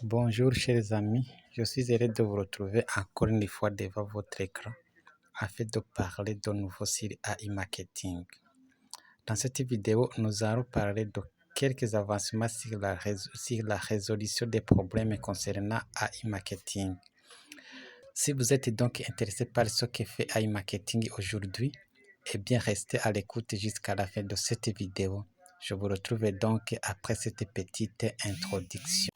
Bonjour chers amis, je suis heureux de vous retrouver encore une fois devant votre écran afin de parler de nouveau sur AI Marketing. Dans cette vidéo, nous allons parler de quelques avancements sur la résolution des problèmes concernant AI Marketing. Si vous êtes donc intéressé par ce que fait AI Marketing aujourd'hui, eh bien restez à l'écoute jusqu'à la fin de cette vidéo. Je vous retrouve donc après cette petite introduction.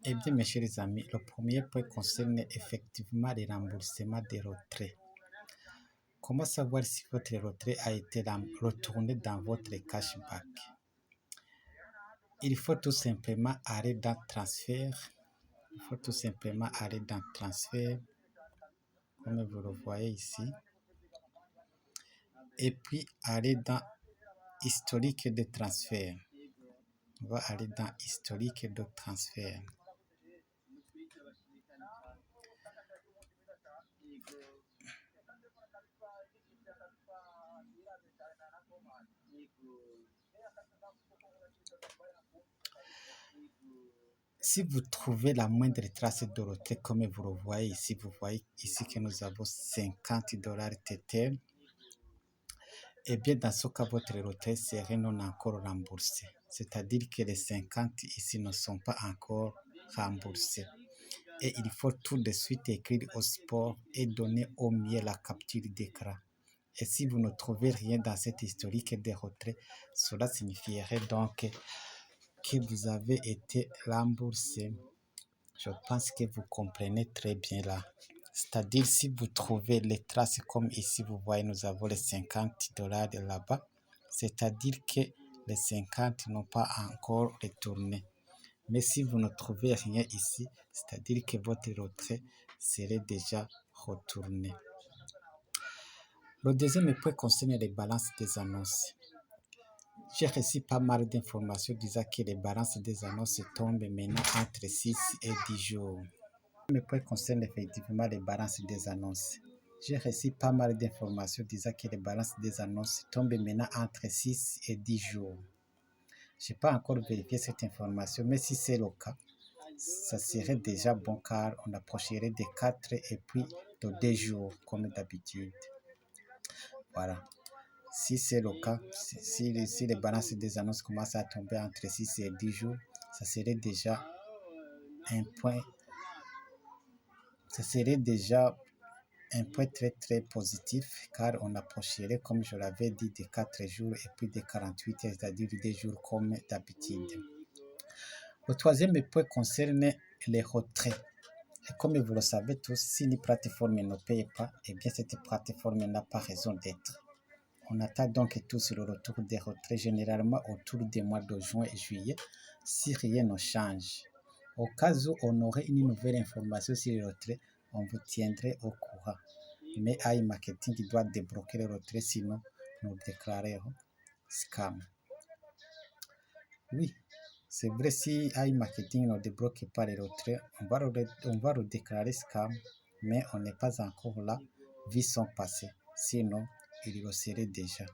Eh bien, mes chers amis, le premier point concerne effectivement les remboursements des retraits. Comment savoir si votre retrait a été retourné dans votre cashback? Il faut tout simplement aller dans transfert. Comme vous le voyez ici. Et puis aller dans historique de transfert. On va aller dans historique de transfert. Si vous trouvez la moindre trace de retrait, comme vous le voyez ici, vous voyez ici que nous avons $50 TTL, et bien dans ce cas, votre retrait serait non encore remboursé. C'est-à-dire que les 50 ici ne sont pas encore remboursés. Et il faut tout de suite écrire au support et donner au mieux la capture d'écran. Et si vous ne trouvez rien dans cette historique des retraits, cela signifierait donc que vous avez été remboursé. Je pense que vous comprenez très bien là. C'est-à-dire si vous trouvez les traces comme ici, vous voyez, nous avons les $50 là-bas. C'est-à-dire que les 50 n'ont pas encore retourné. Mais si vous ne trouvez rien ici, c'est-à-dire que votre retrait serait déjà retourné. Le deuxième point concerne les balances des annonces. J'ai reçu pas mal d'informations disant que les balances des annonces tombent maintenant entre 6 et 10 jours. Le point concerne effectivement les balances des annonces. J'ai reçu pas mal d'informations disant que les balances des annonces tombent maintenant entre 6 et 10 jours. Je n'ai pas encore vérifié cette information, mais si c'est le cas, ça serait déjà bon car on approcherait des 4 et puis de 2 jours comme d'habitude. Voilà. Si c'est le cas, si les balances des annonces commencent à tomber entre 6 et 10 jours, ça serait déjà un point très très positif car on approcherait, comme je l'avais dit, des 4 jours et puis des 48, c'est-à-dire des jours comme d'habitude. Le troisième point concerne les retraits. Et comme vous le savez tous, si une plateforme ne paye pas, eh bien cette plateforme n'a pas raison d'être. On attend donc tous le retour des retraits généralement autour des mois de juin et juillet si rien ne change. Au cas où on aurait une nouvelle information sur les retraits, on vous tiendrait au courant. Mais AI Marketing doit débloquer les retraits, sinon nous déclarerons scam. Oui, c'est vrai, si AI Marketing ne débloque pas les retraits, on va le déclarer scam, mais on n'est pas encore là, vu son passé. Sinon, il le serait déjà.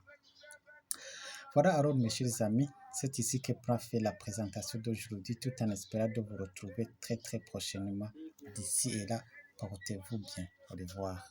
Voilà alors mes chers amis, c'est ici que prend fait la présentation d'aujourd'hui, tout en espérant de vous retrouver très très prochainement. D'ici et là, portez-vous bien. Au revoir.